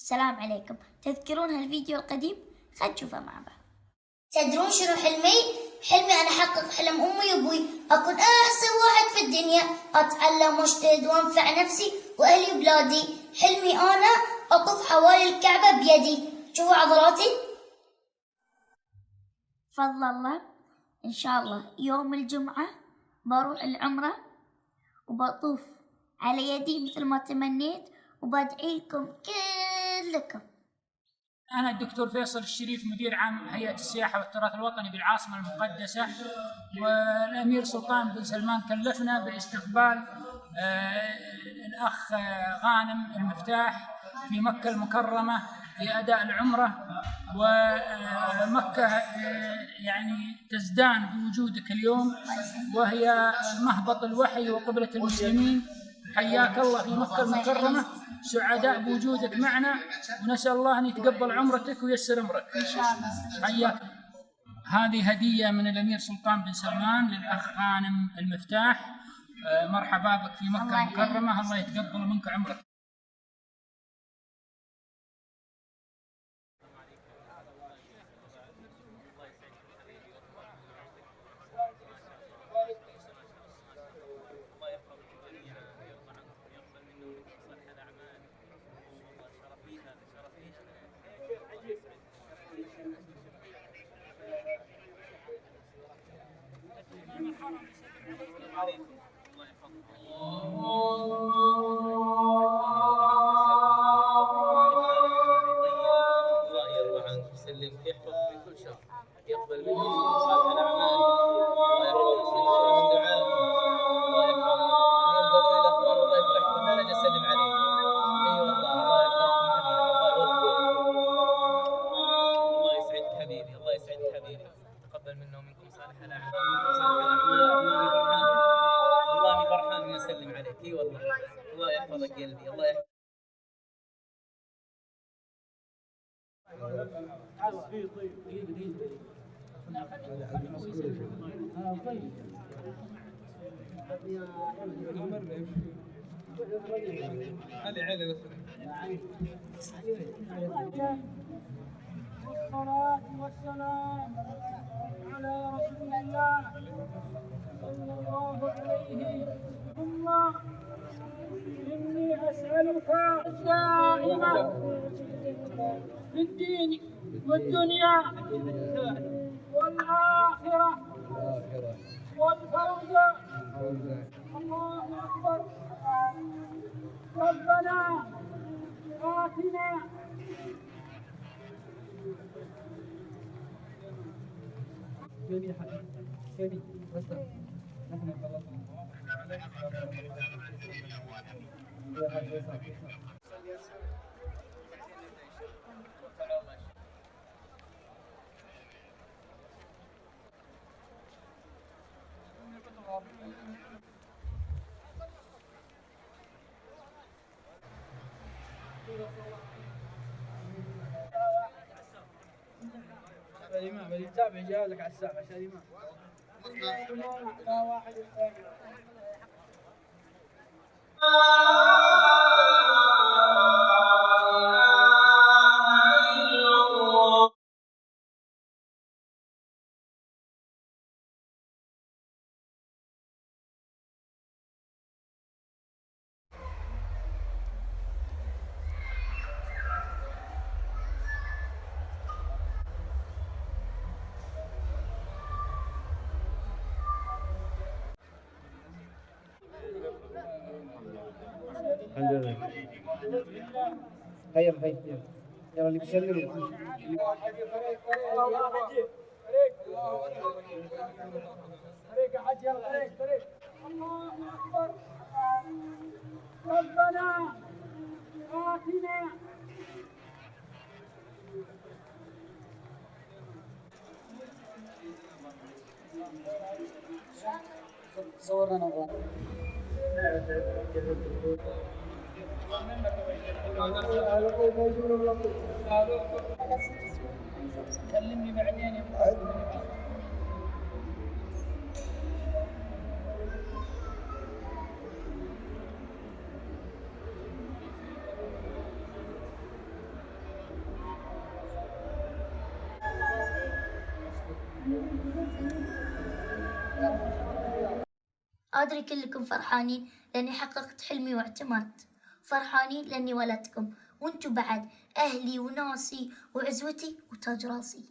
السلام عليكم. تذكرون هالفيديو القديم؟ خلينا نشوفه مع بعض. تدرون شنو حلمي؟ حلمي أنا أحقق حلم أمي وأبوي، أكون أحسن واحد في الدنيا، أتعلم وأجتهد وأنفع نفسي وأهلي وبلادي. حلمي أنا أطوف حوالي الكعبة بيدي. شوفوا عضلاتي. فضل الله إن شاء الله يوم الجمعة بروح العمرة وبطوف على يدي مثل ما تمنيت، وبدعي لكم كلكم. أنا الدكتور فيصل الشريف، مدير عام هيئة السياحة والتراث الوطني بالعاصمة المقدسة، والأمير سلطان بن سلمان كلفنا باستقبال الأخ غانم المفتاح في مكة المكرمة لأداء العمرة. ومكة يعني تزدان بوجودك اليوم، وهي مهبط الوحي وقبلة المسلمين. حياك الله في مكة المكرمة، سعداء بوجودك معنا، ونسأل الله أن يتقبل عمرتك وييسر أمرك إن شاء الله. حياك. هذه هدية من الأمير سلطان بن سلمان للأخ غانم المفتاح. مرحبا بك في مكة المكرمة، الله يتقبل منك عمرك. يسلمك، يحفظك في كل شر، يقبل منك صالح الاعمال، الله يحفظك من دعاء، الله يحفظك. ينبغي للاخوان والله يفرحكم، انا اجي اسلم عليك. اي والله، الله يحفظك حبيبي، الله يوفقك، الله يسعدك حبيبي، الله يسعدك حبيبي. تقبل منا ومنكم صالح الاعمال، والله اني فرحان اني اسلم عليك. اي والله، الله يحفظك قلبي، الله يحفظك. والصلاة والسلام على رسول الله صلى الله عليه. ثم إني أسألك الدائمة في الدين والدنيا والآخرة والفوز. الله أكبر. ربنا آتنا جميل حبيبي، جميل. بس نحن خلصنا. الإمام اللي يتابع جهازك على الساعة عشان الإمام. واحد الثاني. الحمد لله. هيا يلا اللي بيسلم. الله أكبر. ربنا آتنا صورنا نظام. كلمني بعدين. أدري كلكم فرحانين لأني حققت حلمي واعتمرت، فرحانين لأني ولدتكم، وانتو بعد أهلي وناسي وعزوتي وتاج راسي.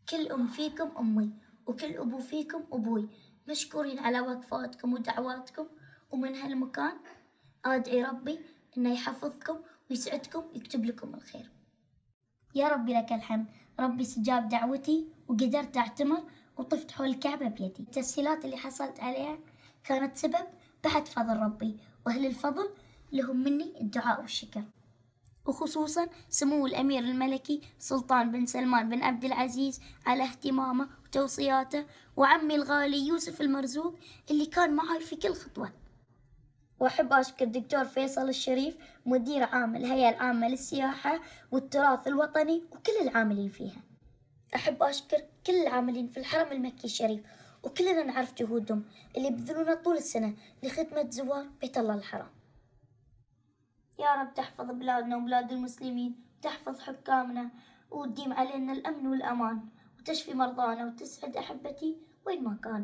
كل أم فيكم أمي، وكل أبو فيكم أبوي، مشكورين على وقفاتكم ودعواتكم. ومن هالمكان أدعي ربي إنه يحفظكم ويسعدكم ويكتب لكم الخير. يا ربي لك الحمد، ربي استجاب دعوتي وقدرت أعتمر وطفت حول الكعبة بيدي. التسهيلات اللي حصلت عليها كانت سبب بعد فضل ربي، وأهل الفضل لهم مني الدعاء والشكر، وخصوصا سمو الأمير الملكي سلطان بن سلمان بن عبد العزيز على اهتمامه وتوصياته، وعمي الغالي يوسف المرزوق اللي كان معاي في كل خطوة. وأحب أشكر دكتور فيصل الشريف مدير عام الهيئة العامة للسياحة والتراث الوطني وكل العاملين فيها. أحب أشكر كل العاملين في الحرم المكي الشريف، وكلنا نعرف جهودهم اللي يبذلونها طول السنة لخدمة زوار بيت الله الحرام. يا رب تحفظ بلادنا وبلاد المسلمين، وتحفظ حكامنا، وتديم علينا الأمن والأمان، وتشفي مرضانا، وتسعد أحبتي وين ما كانوا.